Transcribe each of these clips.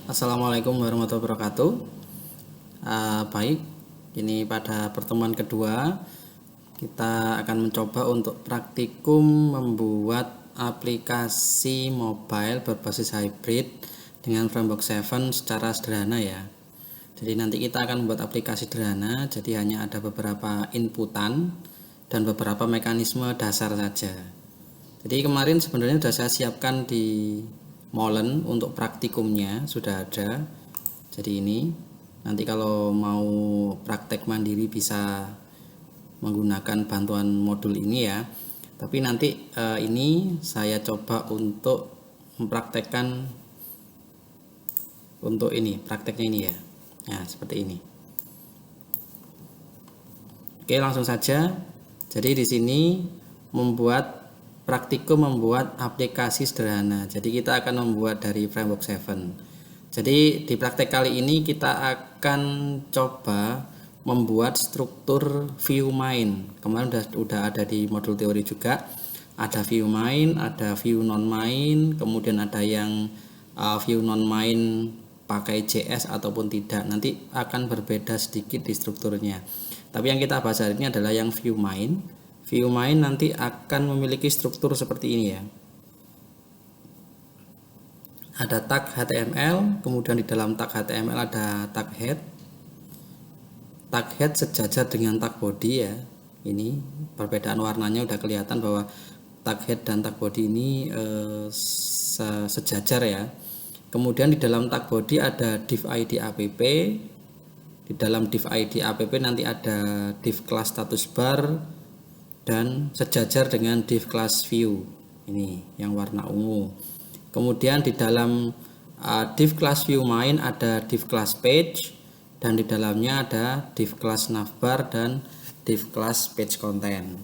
Assalamualaikum warahmatullahi wabarakatuh. Baik, ini pada pertemuan kedua kita akan mencoba untuk praktikum membuat aplikasi mobile berbasis hybrid dengan Framework 7 secara sederhana ya. Jadi nanti kita akan membuat aplikasi sederhana, jadi hanya ada beberapa inputan dan beberapa mekanisme dasar saja. Jadi kemarin sebenarnya sudah saya siapkan di Molen untuk praktikumnya, sudah ada. Jadi ini nanti kalau mau praktek mandiri bisa menggunakan bantuan modul ini ya. Tapi nanti ini saya coba untuk mempraktekkan untuk ini, prakteknya ini ya. Nah, seperti ini. Oke, langsung saja. Jadi di sini praktikum membuat aplikasi sederhana. Jadi kita akan membuat dari Framework 7. Jadi di praktek kali ini kita akan coba membuat struktur view main. Kemarin udah ada di modul teori juga. Ada view main, ada view non main, kemudian ada yang view non main pakai JS ataupun tidak. Nanti akan berbeda sedikit di strukturnya. Tapi yang kita bahas hari ini adalah yang view main. View main nanti akan memiliki struktur seperti ini ya. Ada tag HTML, kemudian di dalam tag HTML ada tag head. Tag head sejajar dengan tag body ya. Ini perbedaan warnanya udah kelihatan bahwa tag head dan tag body ini sejajar ya. Kemudian di dalam tag body ada div id app. Di dalam div id app nanti ada div class status bar dan sejajar dengan div class view ini yang warna ungu. Kemudian di dalam div class view main ada div class page dan di dalamnya ada div class navbar dan div class page content.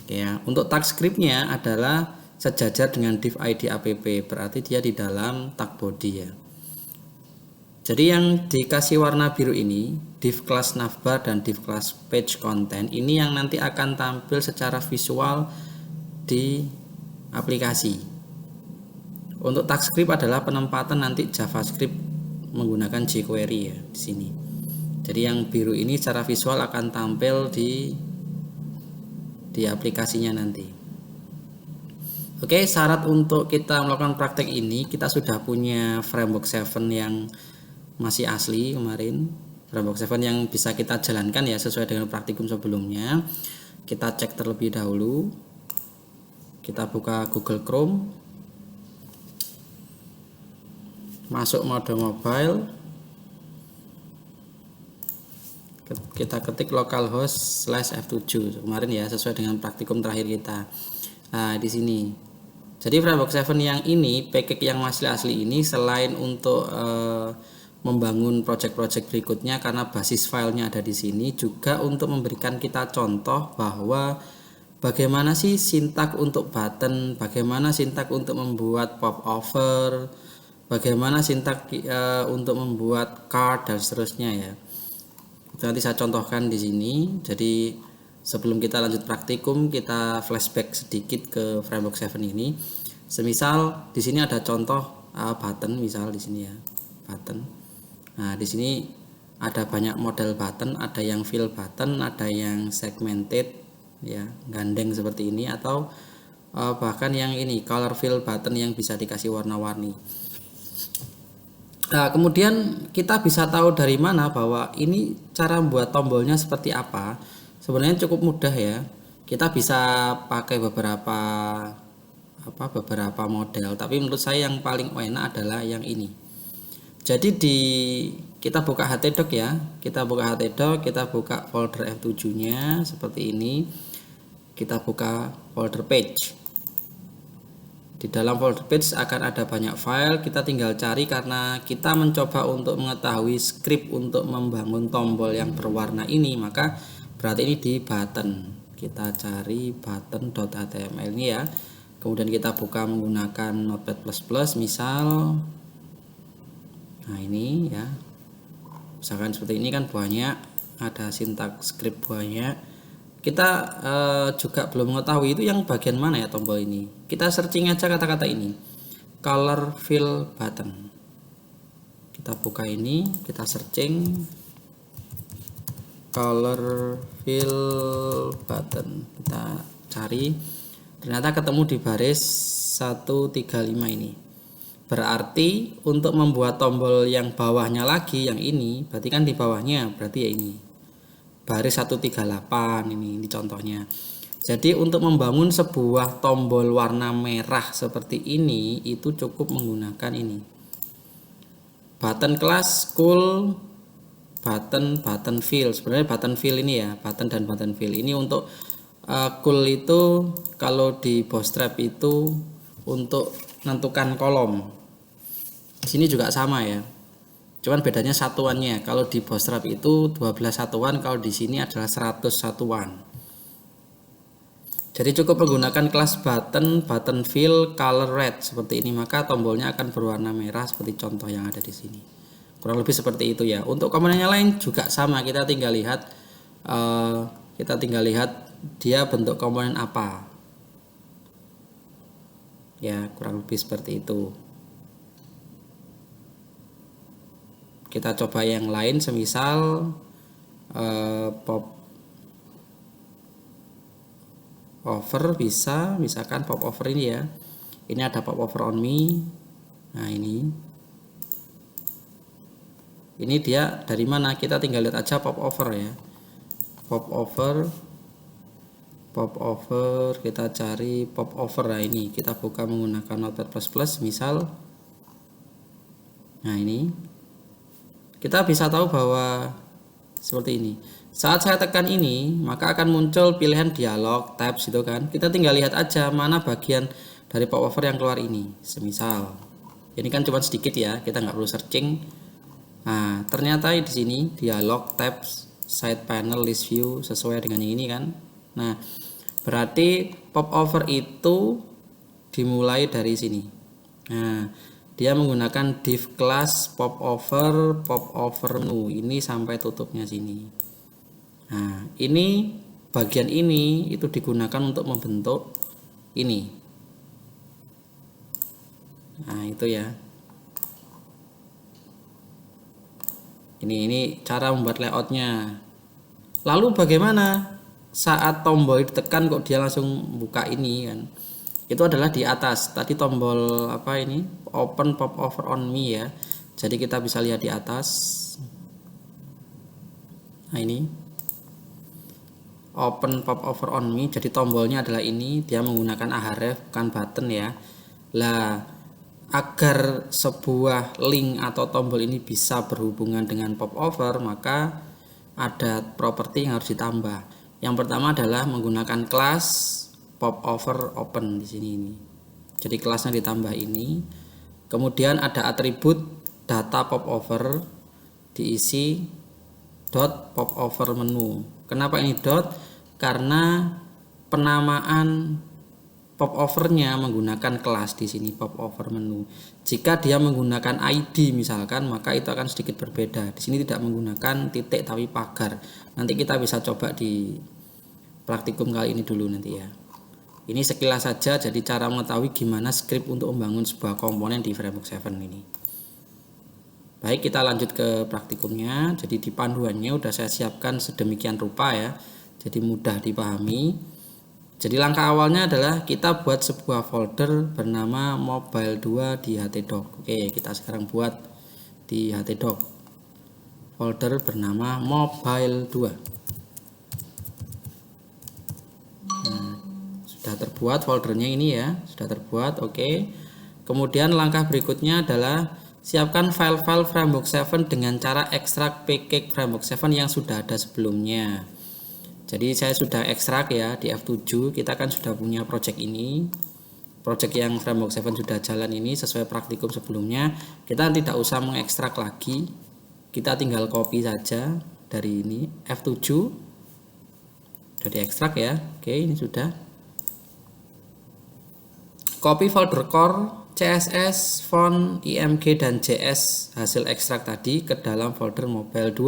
Ya, untuk tag scriptnya adalah sejajar dengan div id app, berarti dia di dalam tag body ya. Jadi yang dikasih warna biru ini, div class navbar dan div class page content, ini yang nanti akan tampil secara visual di aplikasi. Untuk tag script adalah penempatan nanti JavaScript menggunakan jQuery ya di sini. Jadi yang biru ini secara visual akan tampil di aplikasinya nanti. Oke, syarat untuk kita melakukan praktek ini, kita sudah punya Framework 7 yang masih asli kemarin, Framework 7 yang bisa kita jalankan ya sesuai dengan praktikum sebelumnya. Kita cek terlebih dahulu. Kita buka Google Chrome, masuk mode mobile, kita ketik localhost/f7 kemarin ya sesuai dengan praktikum terakhir kita. Nah di sini. Jadi Framework 7 yang ini, package yang masih asli ini selain untuk membangun project-project berikutnya karena basis filenya ada di sini, juga untuk memberikan kita contoh bahwa bagaimana sih sintak untuk button, bagaimana sintak untuk membuat popover, bagaimana sintak untuk membuat card dan seterusnya ya. Itu nanti saya contohkan di sini. Jadi sebelum kita lanjut praktikum, kita flashback sedikit ke Framework 7 ini. Semisal di sini ada contoh button, misal di sini ya, button. Nah, di sini ada banyak model button, ada yang fill button, ada yang segmented ya, gandeng seperti ini, atau bahkan yang ini color fill button yang bisa dikasih warna-warni. Nah, kemudian kita bisa tahu dari mana bahwa ini cara membuat tombolnya seperti apa. Sebenarnya cukup mudah ya. Kita bisa pakai beberapa model, tapi menurut saya yang paling enak adalah yang ini. Jadi kita buka htdoc ya, kita buka htdoc, kita buka folder F7-nya seperti ini. Kita buka folder page. Di dalam folder page akan ada banyak file, kita tinggal cari karena kita mencoba untuk mengetahui script untuk membangun tombol yang berwarna ini, maka berarti ini di button. Kita cari button.html ini ya. Kemudian kita buka menggunakan Notepad++ misal. Nah ini ya, misalkan seperti ini kan banyak, ada sintak script banyak. Kita juga belum mengetahui itu yang bagian mana ya tombol ini. Kita searching aja kata-kata ini, color fill button. Kita buka ini, kita searching color fill button, kita cari, ternyata ketemu di baris 135 ini. Berarti untuk membuat tombol yang bawahnya lagi, yang ini berarti kan di bawahnya, berarti ya ini baris 138 ini contohnya. Jadi untuk membangun sebuah tombol warna merah seperti ini itu cukup menggunakan ini, button class cool button fill. Sebenarnya button fill ini ya, button dan button fill ini untuk cool itu kalau di Bootstrap itu untuk menentukan kolom. Di sini juga sama ya, cuman bedanya satuannya. Kalau di Bootstrap itu 12 satuan, kalau di sini adalah 100 satuan. Jadi cukup menggunakan kelas button fill color red seperti ini, maka tombolnya akan berwarna merah seperti contoh yang ada di sini. Kurang lebih seperti itu ya. Untuk komponennya lain juga sama, kita tinggal lihat dia bentuk komponen apa. Ya, kurang lebih seperti itu. Kita coba yang lain, semisal pop over bisa, misalkan pop over ini ya. Ini ada pop over on me. Nah, ini dia dari mana? Kita tinggal lihat aja pop over ya. Pop over, kita cari pop over. Nah, ini kita buka menggunakan Notepad++ misal. Nah, ini kita bisa tahu bahwa seperti ini. Saat saya tekan ini, maka akan muncul pilihan dialog, tabs itu kan. Kita tinggal lihat aja mana bagian dari pop over yang keluar ini. Semisal, ini kan cuma sedikit ya, kita nggak perlu searching. Nah, ternyata di sini dialog, tabs, side panel, list view sesuai dengan yang ini kan. Nah, berarti pop over itu dimulai dari sini. Nah, dia menggunakan div class pop over menu ini sampai tutupnya sini. Nah, ini bagian ini itu digunakan untuk membentuk ini. Nah, itu ya. Ini cara membuat layoutnya. Lalu bagaimana saat tombol ditekan kok dia langsung buka ini kan? Itu adalah di atas tadi tombol apa ini, open pop over on me ya. Jadi kita bisa lihat di atas. Nah, ini open pop over on me, jadi tombolnya adalah ini, dia menggunakan ahref bukan button ya. Lah, agar sebuah link atau tombol ini bisa berhubungan dengan pop over, maka ada properti yang harus ditambah. Yang pertama adalah menggunakan kelas pop over open di sini ini. Jadi kelasnya ditambah ini. Kemudian ada atribut data pop over diisi dot pop over menu. Kenapa ini dot? Karena penamaan pop overnya menggunakan kelas di sini pop over menu. Jika dia menggunakan ID misalkan, maka itu akan sedikit berbeda. Di sini tidak menggunakan titik tapi pagar. Nanti kita bisa coba di praktikum kali ini dulu nanti ya. Ini sekilas saja, jadi cara mengetahui gimana script untuk membangun sebuah komponen di Framework 7 ini. Baik, kita lanjut ke praktikumnya. Jadi di panduannya udah saya siapkan sedemikian rupa ya, jadi mudah dipahami. Jadi langkah awalnya adalah kita buat sebuah folder bernama mobile2 di htdoc. Oke, kita sekarang buat di htdoc folder bernama mobile2. Sudah terbuat foldernya ini ya, sudah terbuat. Oke. Kemudian langkah berikutnya adalah siapkan file-file Framework 7 dengan cara ekstrak package Framework 7 yang sudah ada sebelumnya. Jadi saya sudah ekstrak ya di F7, kita kan sudah punya project ini. Project yang Framework 7 sudah jalan ini sesuai praktikum sebelumnya. Kita tidak usah mengekstrak lagi. Kita tinggal copy saja dari ini F7. Sudah diekstrak ya. Oke, ini sudah. Copy folder core, CSS, font, IMG, dan JS hasil ekstrak tadi ke dalam folder mobile2.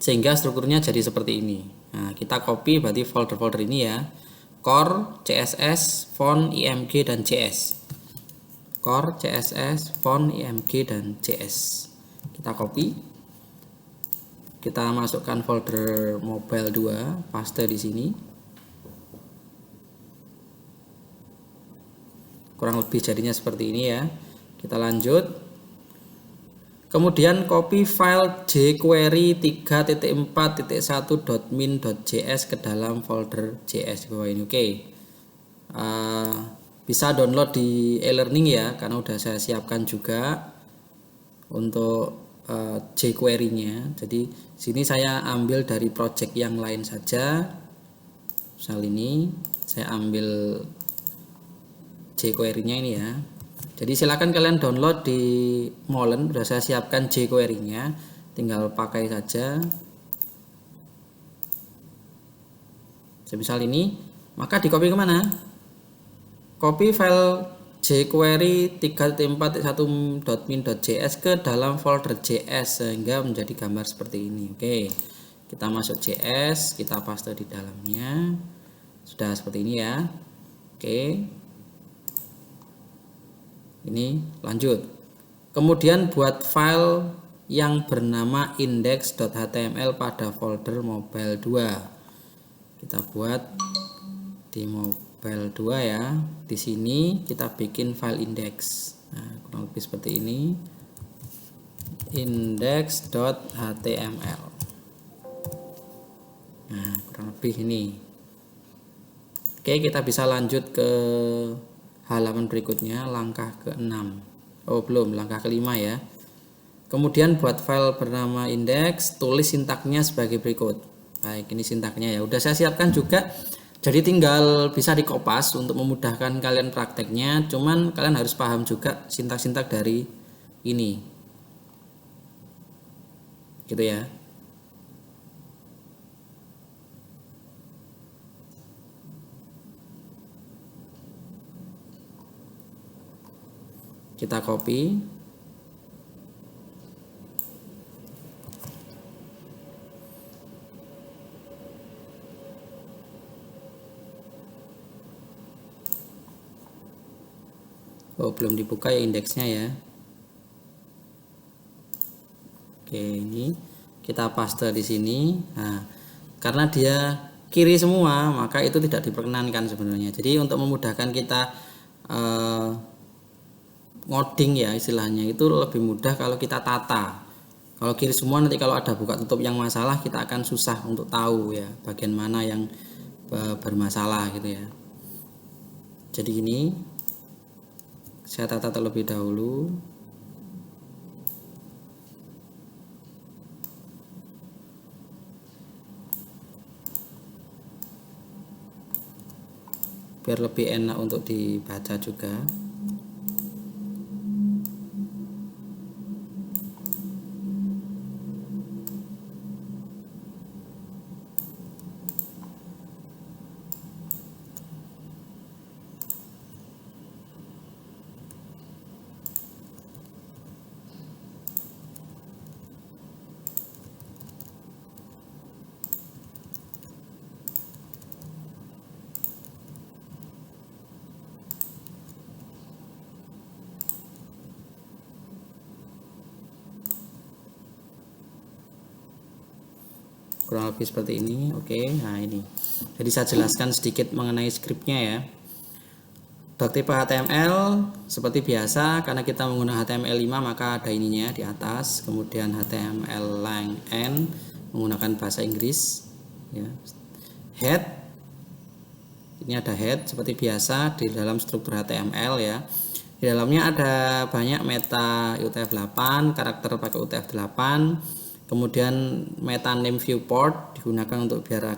Sehingga strukturnya jadi seperti ini. Nah, kita copy berarti folder-folder ini ya. Core, CSS, font, IMG, dan JS. core, CSS, font, img, dan JS. Kita copy, kita masukkan folder mobile 2, paste di sini. Kurang lebih jadinya seperti ini ya. Kita lanjut. Kemudian copy file jQuery 3.4.1.min.js ke dalam folder JS di bawah ini. Oke. Bisa download di e-learning ya, karena udah saya siapkan juga untuk jQuery-nya. Jadi sini saya ambil dari project yang lain saja. Misal ini saya ambil jQuery-nya ini ya. Jadi silakan kalian download di Molen, sudah saya siapkan jQuery-nya, tinggal pakai saja. Semisal ini, maka di copy kemana? Copy file jQuery 3.4.1.min.js ke dalam folder JS sehingga menjadi gambar seperti ini. Oke, kita masuk JS, kita paste di dalamnya. Sudah seperti ini ya. Oke. Ini lanjut. Kemudian buat file yang bernama index.html pada folder mobile 2. Kita buat di mobile 2 ya. Di sini kita bikin file index. Nah, kurang lebih seperti ini. Index.html. Nah, kurang lebih ini. Oke, kita bisa lanjut ke halaman berikutnya, langkah ke-6. Oh, belum, langkah ke-5 ya. Kemudian buat file bernama index, tulis sintaknya sebagai berikut. Baik, ini sintaknya ya. Udah saya siapkan juga. Jadi tinggal bisa dikopas untuk memudahkan kalian prakteknya. Cuman kalian harus paham juga sintak-sintak dari ini. Gitu ya. Kita copy, oh belum dibuka ya indeksnya ya. Oke, ini kita paste di sini. Nah, karena dia kiri semua maka itu tidak diperkenankan sebenarnya. Jadi untuk memudahkan kita ngoding ya istilahnya, itu lebih mudah kalau kita tata. Kalau kiri semua nanti kalau ada buka tutup yang masalah kita akan susah untuk tahu ya bagian mana yang bermasalah gitu ya. Jadi ini saya tata terlebih dahulu. Biar lebih enak untuk dibaca juga. Kurang lebih seperti ini. Oke, nah ini. Jadi saya jelaskan sedikit mengenai scriptnya ya. Tipe HTML seperti biasa, karena kita menggunakan HTML5 maka ada ininya di atas. Kemudian HTML length n menggunakan bahasa Inggris ya. Head, ini ada head seperti biasa di dalam struktur HTML ya. Di dalamnya ada banyak meta UTF-8, karakter pakai UTF-8. Kemudian meta name viewport digunakan untuk biar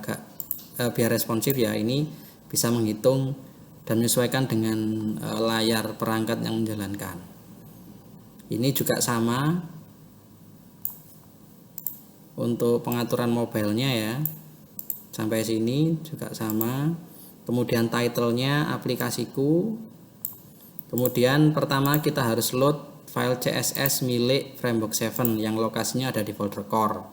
responsif ya. Ini bisa menghitung dan menyesuaikan dengan layar perangkat yang menjalankan. Ini juga sama untuk pengaturan mobilenya ya. Sampai sini juga sama. Kemudian title-nya aplikasiku. Kemudian pertama kita harus load file CSS milik Framework 7 yang lokasinya ada di folder core.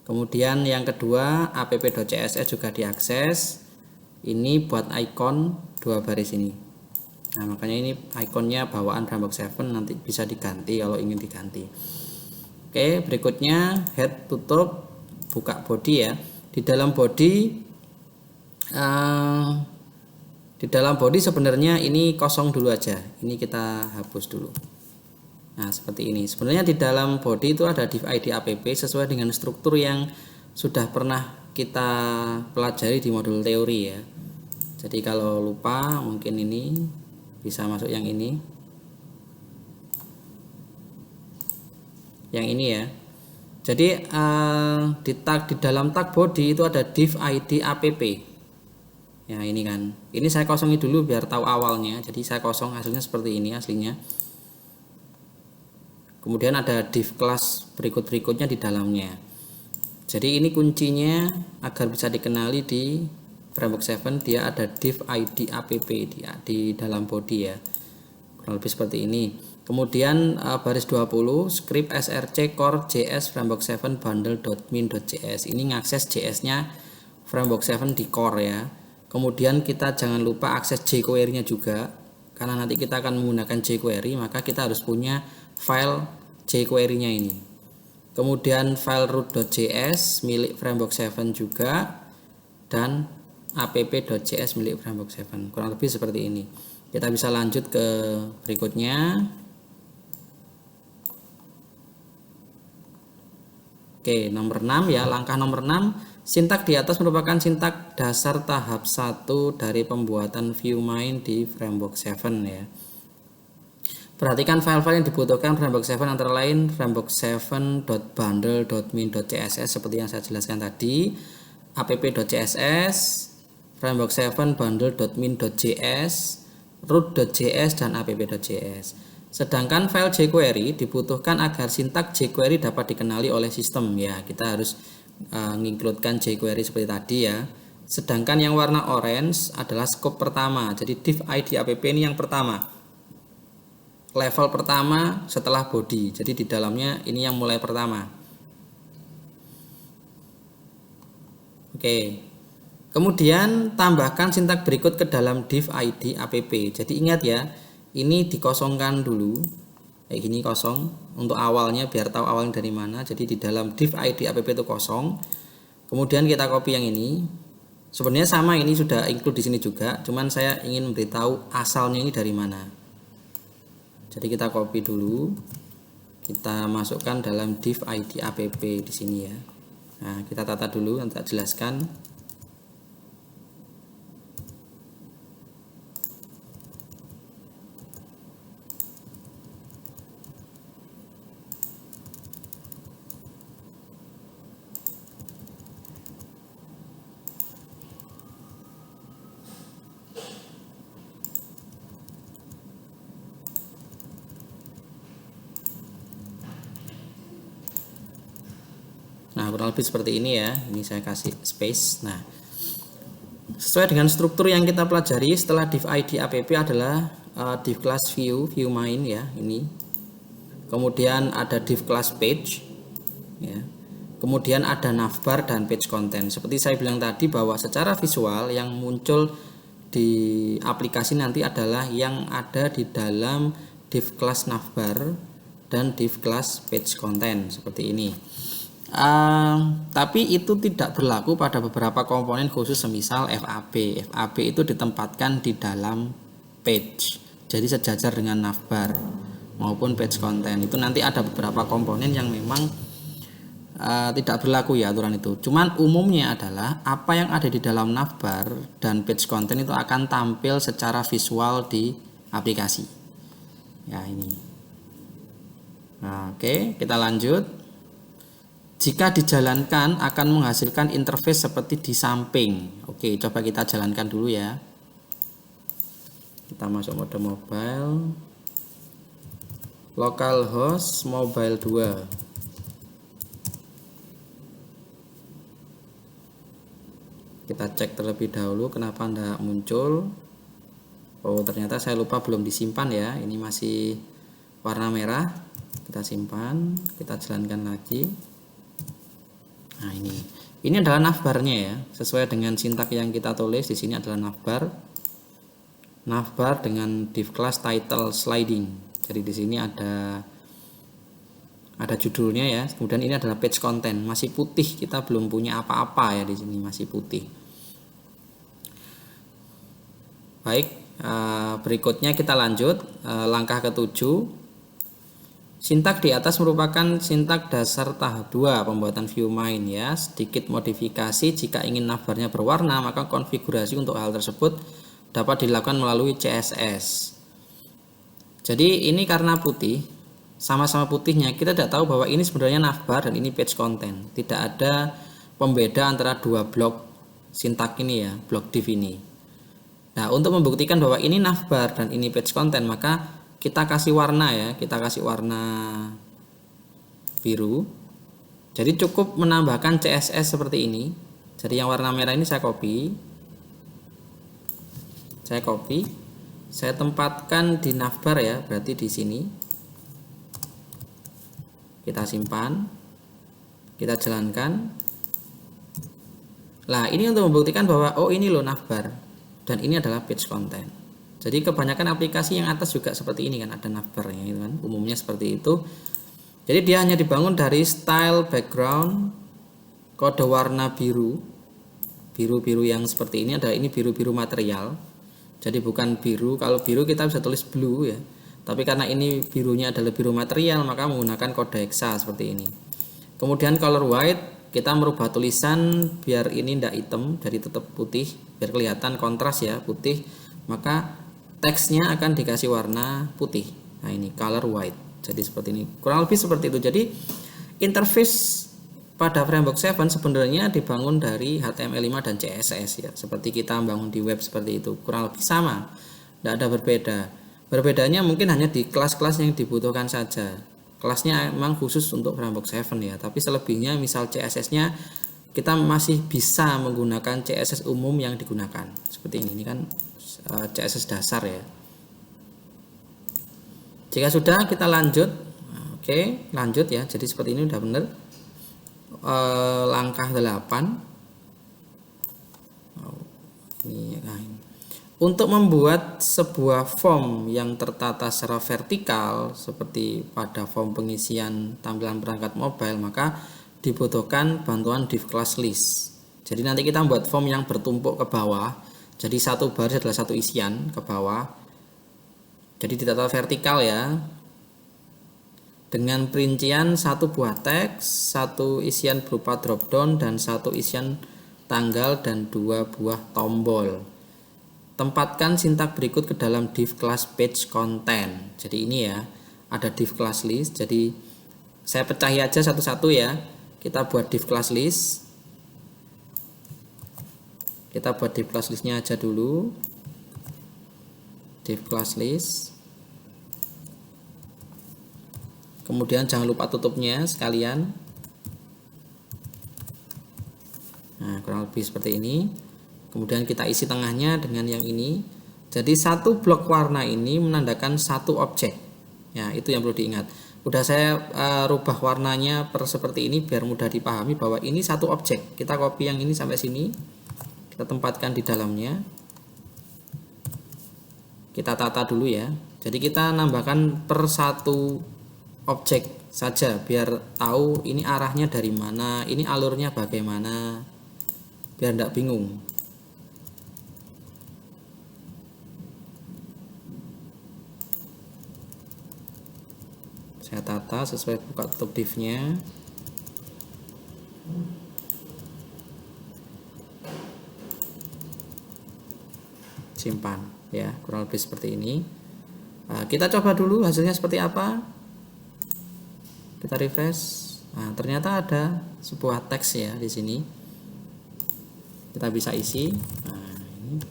Kemudian yang kedua app.css juga diakses. Ini buat icon 2 baris ini. Nah, makanya ini ikonnya bawaan Framework 7, nanti bisa diganti kalau ingin diganti. Oke, berikutnya head tutup, buka body ya. Di dalam body sebenarnya ini kosong dulu aja. Ini kita hapus dulu. Nah, seperti ini. Sebenarnya di dalam body itu ada div id app sesuai dengan struktur yang sudah pernah kita pelajari di modul teori ya. Jadi kalau lupa mungkin ini bisa masuk yang ini. Yang ini ya. Jadi di dalam tag body itu ada div id app. Ya, ini kan. Ini saya kosongi dulu biar tahu awalnya. Jadi saya kosong, hasilnya seperti ini aslinya. Kemudian ada div class berikutnya di dalamnya. Jadi ini kuncinya agar bisa dikenali di Framework 7, dia ada div id app di dalam body ya. Kurang lebih seperti ini. Kemudian baris 20 script src core js framework 7 bundle.min.js. Ini ngakses JS-nya Framework 7 di core ya. Kemudian kita jangan lupa akses jQuery-nya juga. Karena nanti kita akan menggunakan jQuery, maka kita harus punya file jQuery-nya ini. Kemudian file root.js milik Framework 7 juga, dan app.js milik Framework 7. Kurang lebih seperti ini. Kita bisa lanjut ke berikutnya. Oke, nomor 6 ya, langkah nomor 6. Sintak di atas merupakan sintak dasar tahap 1 dari pembuatan view main di Framework 7 ya. Perhatikan file-file yang dibutuhkan Framework 7 antara lain framework 7.bundle.min.css seperti yang saya jelaskan tadi, app.css, framework 7 bundle.min.js, root.js, dan app.js. Sedangkan file jQuery dibutuhkan agar sintak jQuery dapat dikenali oleh sistem ya. Kita harus mengincludekan jQuery seperti tadi ya. Sedangkan yang warna orange adalah scope pertama. Jadi div id app ini yang pertama, level pertama setelah body. Jadi di dalamnya ini yang mulai pertama. Oke. Kemudian tambahkan sintak berikut ke dalam div id app. Jadi ingat ya, ini dikosongkan dulu. Kayak gini kosong untuk awalnya biar tahu awalnya dari mana. Jadi di dalam div id app itu kosong. Kemudian kita copy yang ini. Sebenarnya sama, ini sudah include di sini juga, cuman saya ingin memberitahu asalnya ini dari mana. Jadi kita copy dulu. Kita masukkan dalam div id app di sini ya. Nah, kita tata dulu, nanti saya jelaskan. Nah, kurang lebih seperti ini ya. Ini saya kasih space. Nah, sesuai dengan struktur yang kita pelajari setelah div id app adalah div class view main ya, ini. Kemudian ada div class page ya. Kemudian ada navbar dan page content. Seperti saya bilang tadi bahwa secara visual yang muncul di aplikasi nanti adalah yang ada di dalam div class navbar dan div class page content seperti ini. Tapi itu tidak berlaku pada beberapa komponen khusus, semisal FAB. FAB itu ditempatkan di dalam page, jadi sejajar dengan navbar maupun page content. Itu nanti ada beberapa komponen yang memang tidak berlaku ya aturan itu. Cuman umumnya adalah apa yang ada di dalam navbar dan page content itu akan tampil secara visual di aplikasi. Ya ini. Nah, oke, kita lanjut. Jika dijalankan akan menghasilkan interface seperti di samping. Oke, coba kita jalankan dulu ya. Kita masuk mode mobile. Localhost mobile 2. Kita cek terlebih dahulu kenapa tidak muncul. Oh, ternyata saya lupa belum disimpan ya. Ini masih warna merah. Kita simpan, kita jalankan lagi. Nah, ini adalah navbarnya ya, sesuai dengan sintak yang kita tulis di sini adalah navbar. navbar dengan div class title sliding. Jadi di sini ada judulnya ya. Kemudian ini adalah page content, masih putih, kita belum punya apa-apa ya di sini, masih putih. Baik, berikutnya kita lanjut langkah ke-7. Sintak di atas merupakan sintak dasar tahap 2 pembuatan view main ya. Sedikit modifikasi, jika ingin navbarnya berwarna maka konfigurasi untuk hal tersebut dapat dilakukan melalui CSS. Jadi ini karena putih, sama-sama putihnya, kita tidak tahu bahwa ini sebenarnya navbar dan ini page content. Tidak ada pembeda antara dua blok sintak ini ya, blok div ini. Nah, untuk membuktikan bahwa ini navbar dan ini page content, maka kita kasih warna ya, kita kasih warna biru. Jadi cukup menambahkan CSS seperti ini. Jadi yang warna merah ini saya copy, saya tempatkan di navbar ya, berarti di sini. Kita simpan, kita jalankan. Nah, ini untuk membuktikan bahwa oh ini loh navbar dan ini adalah page content. Jadi kebanyakan aplikasi yang atas juga seperti ini kan, ada navbarnya gitu kan, umumnya seperti itu. Jadi dia hanya dibangun dari style background, kode warna biru yang seperti ini, adalah ini biru material. Jadi bukan biru, kalau biru kita bisa tulis blue ya, tapi karena ini birunya adalah biru material maka menggunakan kode hexa seperti ini. Kemudian color white, kita merubah tulisan biar ini tidak hitam, jadi tetap putih, biar kelihatan kontras ya, putih. Maka teksnya akan dikasih warna putih. Nah ini color white, jadi seperti ini, kurang lebih seperti itu. Jadi interface pada Framework 7 sebenarnya dibangun dari HTML5 dan CSS ya, seperti kita bangun di web seperti itu, kurang lebih sama, tidak ada berbeda. Berbedanya mungkin hanya di kelas-kelas yang dibutuhkan saja. Kelasnya memang khusus untuk Framework 7 ya, tapi selebihnya misal CSS-nya kita masih bisa menggunakan CSS umum yang digunakan. Seperti ini kan CSS dasar ya. Jika sudah, kita lanjut. Oke, lanjut ya. Jadi seperti ini udah benar. Langkah 8. Untuk membuat sebuah form yang tertata secara vertikal seperti pada form pengisian tampilan perangkat mobile, maka dibutuhkan bantuan div class list. Jadi nanti kita membuat form yang bertumpuk ke bawah. Jadi satu baris adalah satu isian ke bawah. Jadi ditata vertikal ya. Dengan perincian satu buah teks, satu isian berupa drop down, dan satu isian tanggal dan dua buah tombol. Tempatkan sintak berikut ke dalam div class page content. Jadi ini ya, ada div class list. Jadi saya pecahi aja satu-satu ya. Kita buat div class list. Kita buat div class listnya aja dulu. Div class list. Kemudian jangan lupa tutupnya sekalian. Nah, kurang lebih seperti ini. Kemudian kita isi tengahnya dengan yang ini. Jadi satu blok warna ini menandakan satu objek. Ya, itu yang perlu diingat. Udah saya rubah warnanya seperti ini biar mudah dipahami bahwa ini satu objek. Kita copy yang ini sampai sini. Kita tempatkan di dalamnya. Kita tata dulu ya. Jadi kita nambahkan per satu objek saja biar tahu ini arahnya dari mana, ini alurnya bagaimana, biar tidak bingung. Saya tata sesuai buka tutup divnya. Simpan ya, kurang lebih seperti ini. Kita coba dulu hasilnya seperti apa. Kita refresh. Nah, ternyata ada sebuah teks ya di sini. Kita bisa isi. Nah, ini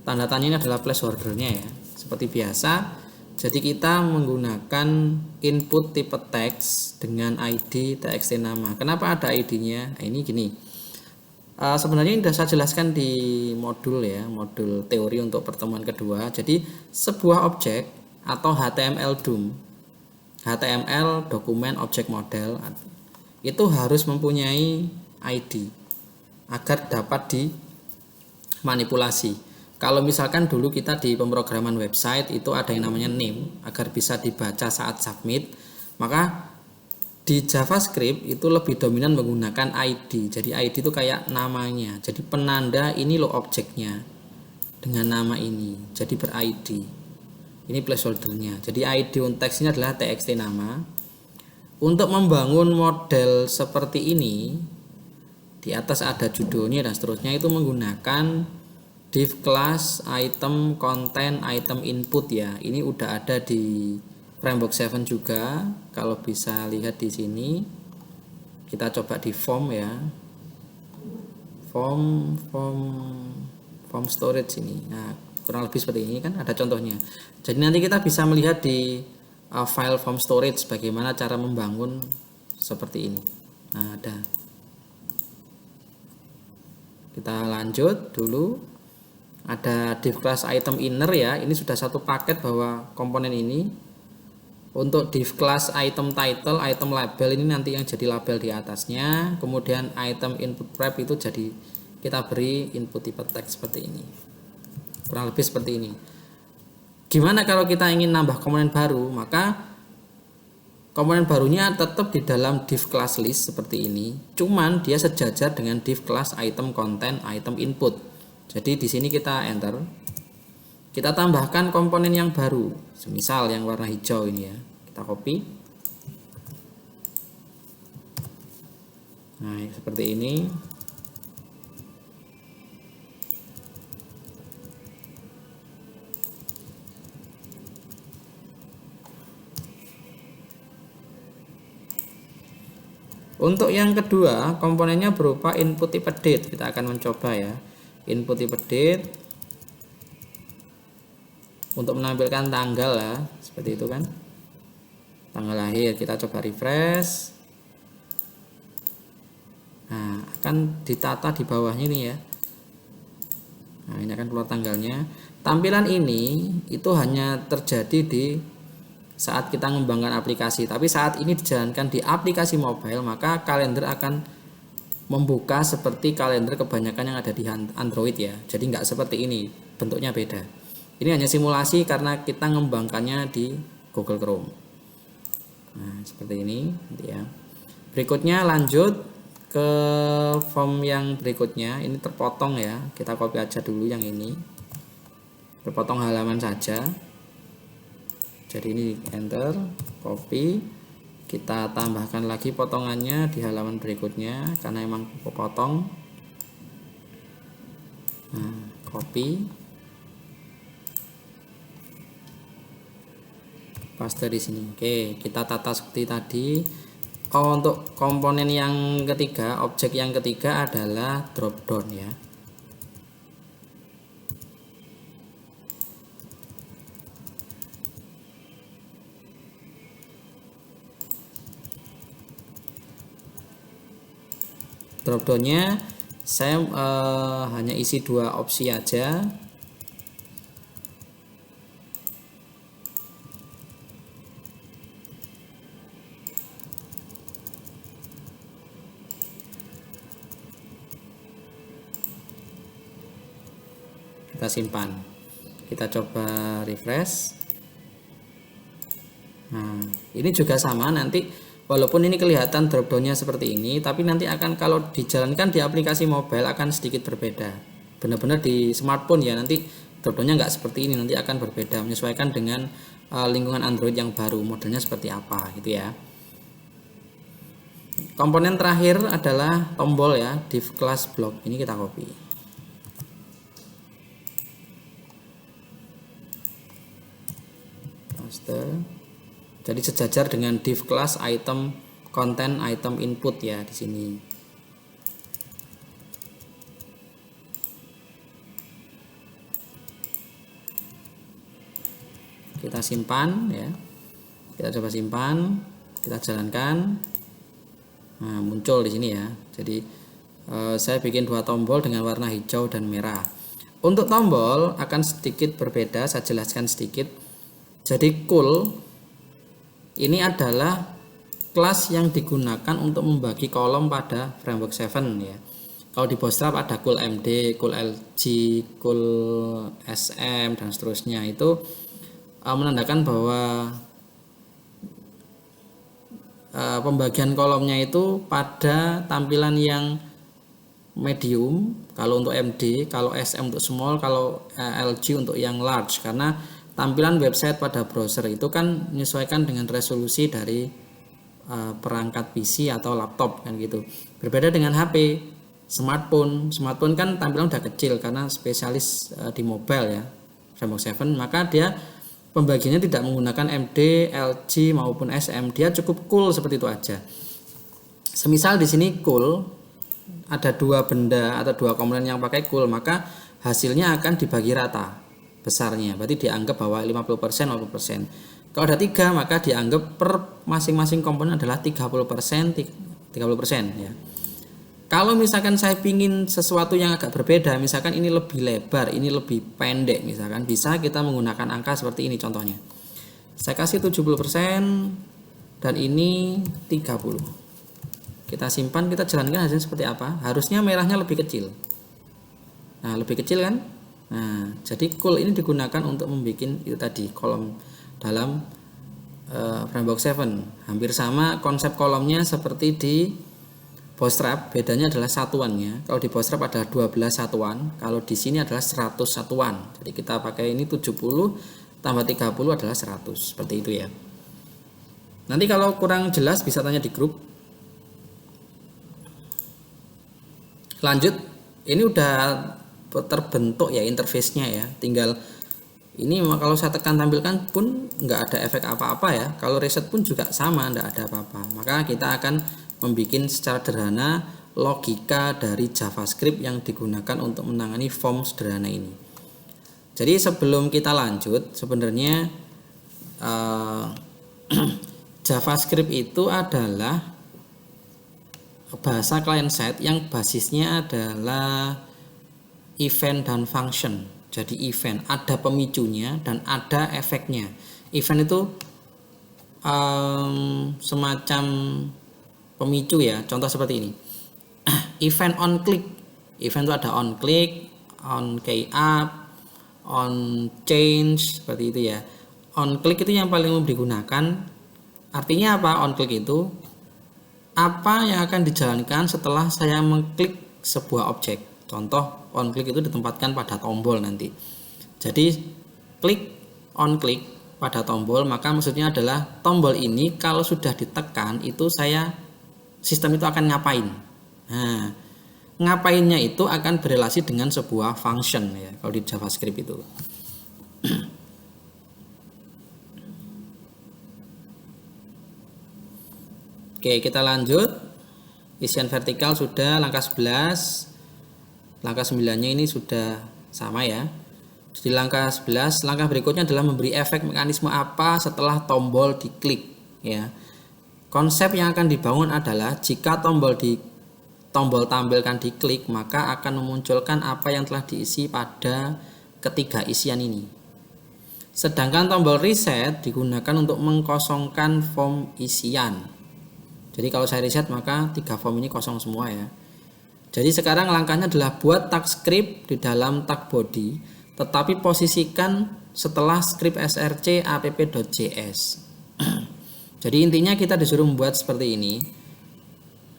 tanda tanya ini adalah placeholder-nya ya. Seperti biasa. Jadi kita menggunakan input tipe teks dengan ID txt nama. Kenapa ada ID-nya? Nah, ini gini. Sebenarnya ini sudah saya jelaskan di modul ya, modul teori untuk pertemuan kedua. Jadi sebuah objek atau HTML DOM, HTML dokumen object model, itu harus mempunyai ID agar dapat dimanipulasi. Kalau misalkan dulu kita di pemrograman website itu ada yang namanya name agar bisa dibaca saat submit, maka di JavaScript itu lebih dominan menggunakan ID. Jadi ID itu kayak namanya. Jadi penanda ini loh objeknya dengan nama ini. Jadi ber-ID. Ini placeholdernya. Jadi ID on text ini adalah txt nama. Untuk membangun model seperti ini, di atas ada judulnya dan seterusnya, itu menggunakan div class item content item input ya. Ini udah ada di Framework 7 juga. Kalau bisa lihat di sini, kita coba di form ya, form storage ini. Nah, kurang lebih seperti ini kan, ada contohnya. Jadi nanti kita bisa melihat di file form storage bagaimana cara membangun seperti ini. Nah, ada. Kita lanjut dulu. Ada div class item inner ya. Ini sudah satu paket bahwa komponen ini. Untuk div class item title, item label ini nanti yang jadi label di atasnya. Kemudian item input wrap itu jadi kita beri input tipe teks seperti ini. Kurang lebih seperti ini. Gimana kalau kita ingin nambah komponen baru? Maka komponen barunya tetap di dalam div class list seperti ini. Cuman dia sejajar dengan div class item content item input. Jadi di sini kita enter. Kita tambahkan komponen yang baru. Semisal yang warna hijau ini ya. Kita copy. Nah, seperti ini. Untuk yang kedua, komponennya berupa input type date. Kita akan mencoba ya. Input type date untuk menampilkan tanggal ya, seperti itu kan. Tanggal lahir, kita coba refresh. Nah, akan ditata di bawahnya ini ya. Nah, ini akan keluar tanggalnya. Tampilan ini itu hanya terjadi di saat kita mengembangkan aplikasi, tapi saat ini dijalankan di aplikasi mobile, maka kalender akan membuka seperti kalender kebanyakan yang ada di Android ya. Jadi nggak seperti ini, bentuknya beda. Ini hanya simulasi karena kita mengembangkannya di Google Chrome. Nah, seperti ini ya. Berikutnya lanjut ke form yang berikutnya. Ini terpotong ya. Kita copy aja dulu yang ini. Terpotong halaman saja. Jadi ini enter, copy. Kita tambahkan lagi potongannya di halaman berikutnya karena emang potong. Nah, copy, paste di sini. Oke, kita tata seperti tadi. Untuk komponen yang ketiga, objek yang ketiga adalah drop down ya. Dropdownnya saya hanya isi 2 opsi aja. Kita simpan. Kita coba refresh. Nah, ini juga sama nanti. Walaupun ini kelihatan dropdownnya seperti ini, tapi nanti akan kalau dijalankan di aplikasi mobile akan sedikit berbeda. Benar-benar di smartphone ya, nanti dropdownnya nggak seperti ini, nanti akan berbeda menyesuaikan dengan lingkungan Android yang baru, modelnya seperti apa gitu ya. Komponen terakhir adalah tombol ya, div class block. Ini kita copy. Paste. Jadi sejajar dengan div class item content item input ya di sini. Kita simpan ya. Kita coba simpan, kita jalankan. Nah, muncul di sini ya. Jadi saya bikin 2 tombol dengan warna hijau dan merah. Untuk tombol akan sedikit berbeda, saya jelaskan sedikit. Jadi cool ini adalah kelas yang digunakan untuk membagi kolom pada Framework 7 ya. Kalau di Bootstrap ada cool MD, cool LG, cool SM dan seterusnya. Itu menandakan bahwa pembagian kolomnya itu pada tampilan yang medium kalau untuk MD, kalau SM untuk small, kalau LG untuk yang large. Karena tampilan website pada browser itu kan menyesuaikan dengan resolusi dari perangkat PC atau laptop kan gitu. Berbeda dengan HP, smartphone kan tampilan udah kecil karena spesialis di mobile ya, Framework 7, maka dia pembagiannya tidak menggunakan MD, LG maupun SM, dia cukup cool seperti itu aja. Semisal di sini cool ada dua benda atau dua komponen yang pakai cool, maka hasilnya akan dibagi rata besarnya, berarti dianggap bahwa 50% 50%. Kalau ada 3 maka dianggap per masing-masing komponen adalah 30% 30% ya. Kalau misalkan saya ingin sesuatu yang agak berbeda, misalkan ini lebih lebar, ini lebih pendek, misalkan bisa kita menggunakan angka seperti ini contohnya. Saya kasih 70% dan ini 30. Kita simpan, kita jalankan hasilnya seperti apa. Harusnya merahnya lebih kecil. Nah, lebih kecil kan? Nah, jadi cool ini digunakan untuk membuat itu tadi kolom dalam Framework 7. Hampir sama konsep kolomnya seperti di Bootstrap, bedanya adalah satuannya. Kalau di Bootstrap ada 12 satuan, kalau di sini adalah 100 satuan. Jadi kita pakai ini 70 tambah 30 adalah 100. Seperti itu ya. Nanti kalau kurang jelas bisa tanya di grup. Lanjut, ini udah terbentuk ya interface-nya ya. Tinggal ini kalau saya tekan tampilkan pun nggak ada efek apa-apa ya. Kalau reset pun juga sama, nggak ada apa-apa. Maka kita akan membuat secara sederhana logika dari JavaScript yang digunakan untuk menangani form sederhana ini. Jadi sebelum kita lanjut, sebenarnya JavaScript itu adalah bahasa client side yang basisnya adalah event dan function. Jadi event ada pemicunya dan ada efeknya. Event itu semacam pemicu ya. Contoh seperti ini. Event on click. Event itu ada on click, on key up, on change, seperti itu ya. On click itu yang paling umum digunakan. Artinya apa? On click itu apa yang akan dijalankan setelah saya mengklik sebuah objek. Contoh on click itu ditempatkan pada tombol nanti. Jadi on click pada tombol, maka maksudnya adalah tombol ini kalau sudah ditekan itu sistem itu akan ngapain. Nah, ngapainnya itu akan berelasi dengan sebuah function ya kalau di JavaScript itu. Oke, kita lanjut. Isian vertikal sudah, langkah 11. Langkah 9-nya ini sudah sama ya. Di langkah 11, langkah berikutnya adalah memberi efek mekanisme apa setelah tombol diklik ya. Konsep yang akan dibangun adalah jika tombol tampilkan diklik, maka akan memunculkan apa yang telah diisi pada ketiga isian ini. Sedangkan tombol reset digunakan untuk mengkosongkan form isian. Jadi kalau saya reset maka 3 form ini kosong semua ya. Jadi sekarang langkahnya adalah buat tag script di dalam tag body, tetapi posisikan setelah script src app.js. Jadi intinya kita disuruh membuat seperti ini.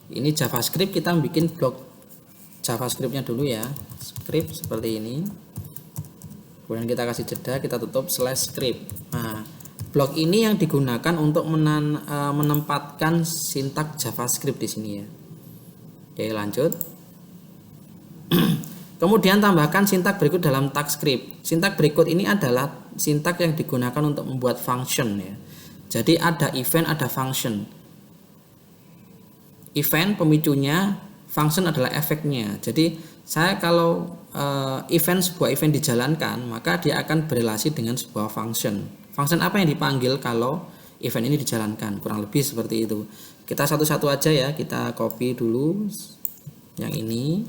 Ini JavaScript, kita bikin blok JavaScriptnya dulu ya. Script seperti ini. Kemudian kita kasih jeda, kita tutup /script. Nah, blok ini yang digunakan untuk menempatkan sintak JavaScript di sini ya. Oke, lanjut. Kemudian tambahkan sintak berikut dalam tag script. Sintak berikut ini adalah sintak yang digunakan untuk membuat function ya. Jadi ada event, ada function. Event pemicunya, function adalah efeknya. Jadi saya kalau sebuah event dijalankan, maka dia akan berelasi dengan sebuah function. Function apa yang dipanggil kalau event ini dijalankan? Kurang lebih seperti itu. Kita satu-satu aja ya. Kita copy dulu yang ini.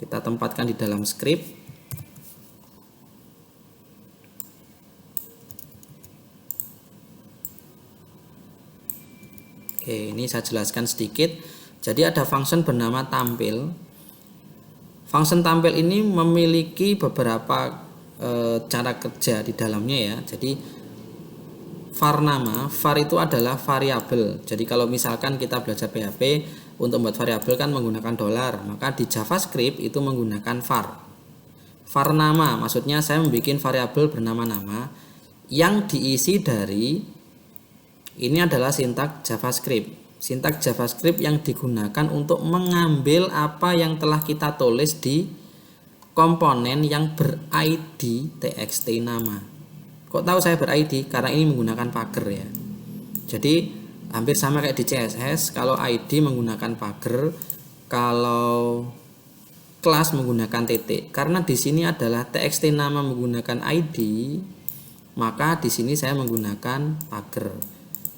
Kita tempatkan di dalam script. Oke, ini saya jelaskan sedikit. Jadi ada function bernama tampil. Function tampil ini memiliki beberapa cara kerja di dalamnya ya. Jadi var nama, var itu adalah variabel. Jadi kalau misalkan kita belajar PHP untuk membuat variabel kan menggunakan $, maka di JavaScript itu menggunakan var. Var nama maksudnya saya membuat variabel bernama nama yang diisi dari, ini adalah sintak JavaScript. Sintak JavaScript yang digunakan untuk mengambil apa yang telah kita tulis di komponen yang ber-id txt nama. Kok tahu saya ber-id? Karena ini menggunakan pagar ya. Jadi hampir sama kayak di CSS, kalau id menggunakan pagar, kalau kelas menggunakan titik. Karena di sini adalah txt nama menggunakan id, maka di sini saya menggunakan pagar.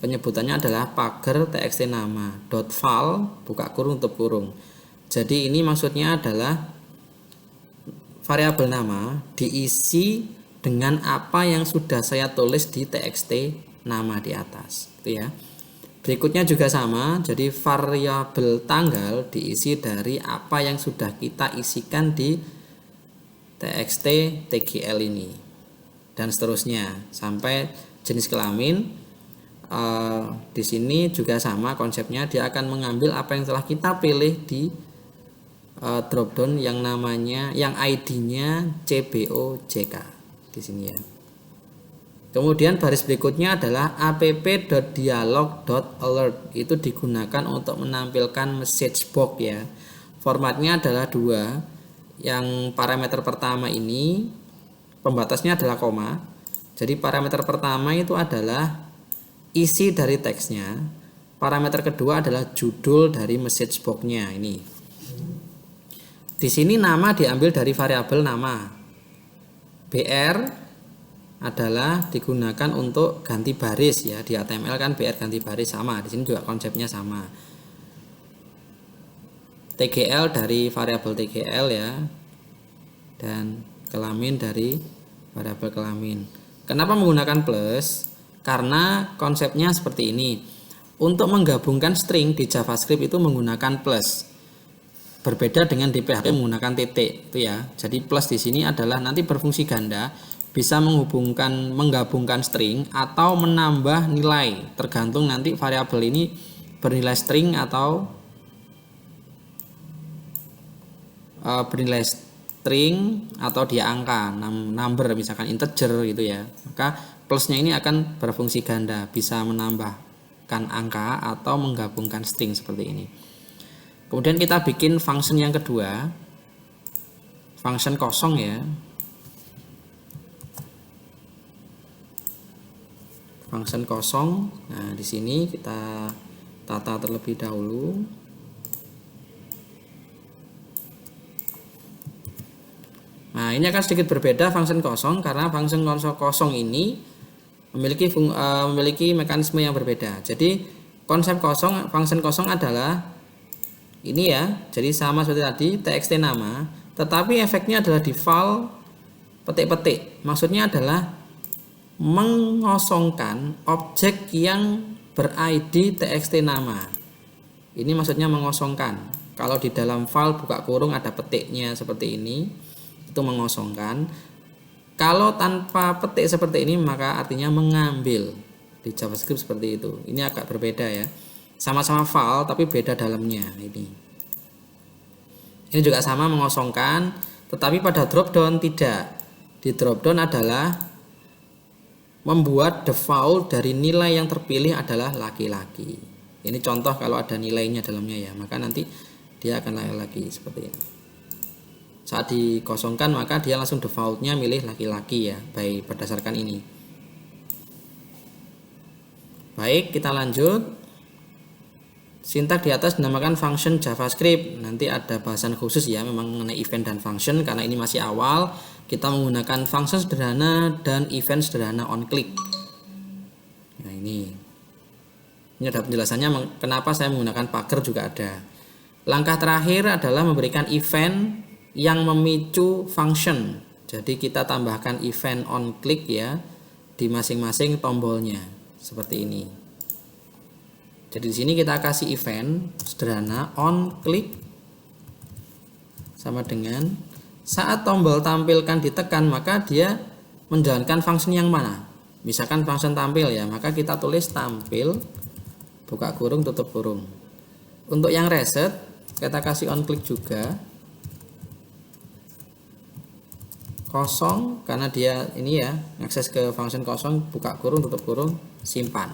Penyebutannya adalah pagar txt nama .val buka kurung tutup kurung. Jadi ini maksudnya adalah variabel nama diisi dengan apa yang sudah saya tulis di txt nama di atas, gitu ya. Berikutnya juga sama, jadi variabel tanggal diisi dari apa yang sudah kita isikan di txt tgl ini, dan seterusnya sampai jenis kelamin. Di sini juga sama konsepnya, dia akan mengambil apa yang telah kita pilih di dropdown yang namanya, yang ID-nya cbojk di sini ya. Kemudian baris berikutnya adalah app.dialog.alert, itu digunakan untuk menampilkan message box ya. Formatnya adalah 2. Yang parameter pertama ini pembatasnya adalah koma. Jadi parameter pertama itu adalah isi dari teksnya. Parameter kedua adalah judul dari message box-nya ini. Di sini nama diambil dari variabel nama. BR adalah digunakan untuk ganti baris ya. Di HTML kan BR ganti baris sama. Di sini juga konsepnya sama. TGL dari variabel TGL ya. Dan kelamin dari variabel kelamin. Kenapa menggunakan plus? Karena konsepnya seperti ini. Untuk menggabungkan string di JavaScript itu menggunakan plus. Berbeda dengan di PHP menggunakan titik itu ya. Jadi plus di sini adalah nanti berfungsi ganda, bisa menggabungkan string atau menambah nilai, tergantung nanti variabel ini bernilai string atau dia angka, number misalkan integer gitu ya. Maka plusnya ini akan berfungsi ganda, bisa menambahkan angka atau menggabungkan string seperti ini. Kemudian kita bikin function yang kedua, function kosong ya. Function kosong. Nah, di sini kita tata terlebih dahulu. Nah, ini akan sedikit berbeda function kosong karena function kosong ini memiliki mekanisme yang berbeda. Jadi konsep kosong, function kosong adalah ini ya. Jadi sama seperti tadi txt nama, tetapi efeknya adalah di val petik-petik. Maksudnya adalah mengosongkan objek yang ber-id txt nama. Ini maksudnya mengosongkan. Kalau di dalam val buka kurung ada petiknya seperti ini, itu mengosongkan. Kalau tanpa petik seperti ini maka artinya mengambil. Di JavaScript seperti itu. Ini agak berbeda ya. Sama-sama val tapi beda dalamnya ini. Ini juga sama mengosongkan, tetapi pada dropdown tidak. Di dropdown adalah membuat default dari nilai yang terpilih adalah laki-laki. Ini contoh kalau ada nilainya dalamnya ya, maka nanti dia akan laki-laki seperti ini. Saat dikosongkan maka dia langsung defaultnya milih laki-laki ya, baik berdasarkan ini. Baik, kita lanjut. Sintak di atas dinamakan function JavaScript. Nanti ada bahasan khusus ya memang mengenai event dan function, karena ini masih awal. Kita menggunakan function sederhana dan event sederhana on click. Nah, ini ada penjelasannya kenapa saya menggunakan pagar juga ada. Langkah terakhir adalah memberikan event yang memicu function. Jadi kita tambahkan event on click ya di masing-masing tombolnya seperti ini. Jadi di sini kita kasih event sederhana on click sama dengan saat tombol tampilkan ditekan maka dia menjalankan function yang mana. Misalkan function tampil ya, maka kita tulis tampil buka kurung tutup kurung. Untuk yang reset kita kasih on click juga kosong karena dia ini ya akses ke function kosong, buka kurung tutup kurung, simpan.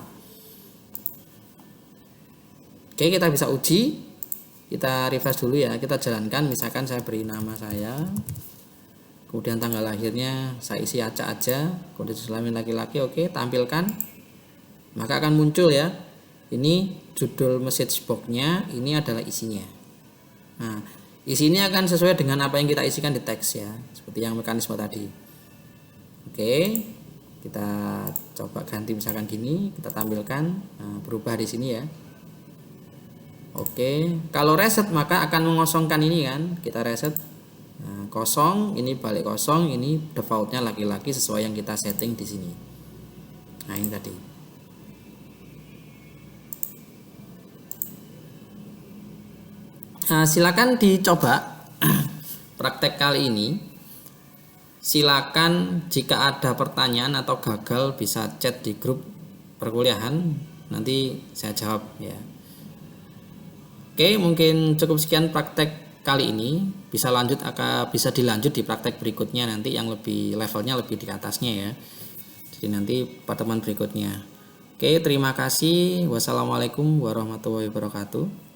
Oke, kita bisa uji. Kita refresh dulu ya, kita jalankan. Misalkan saya beri nama saya, kemudian tanggal lahirnya saya isi acak aja, kode kelamin laki-laki, oke, tampilkan. Maka akan muncul ya, ini judul message box-nya, ini adalah isinya. Nah, isinya akan sesuai dengan apa yang kita isikan di teks ya, seperti yang mekanisme tadi. Oke, kita coba ganti misalkan gini, kita tampilkan. Nah, berubah di sini ya. Oke, kalau reset maka akan mengosongkan ini kan, kita reset. Nah, kosong, ini balik kosong, ini defaultnya laki-laki sesuai yang kita setting di sini. Nah, ini tadi. Nah, silakan dicoba praktek kali ini. Silakan jika ada pertanyaan atau gagal bisa chat di grup perkuliahan, nanti saya jawab ya. Oke, mungkin cukup sekian praktek kali ini. Bisa bisa dilanjut di praktek berikutnya nanti yang lebih levelnya lebih di atasnya ya. Jadi nanti pertemuan berikutnya. Oke, terima kasih. Wassalamualaikum warahmatullahi wabarakatuh.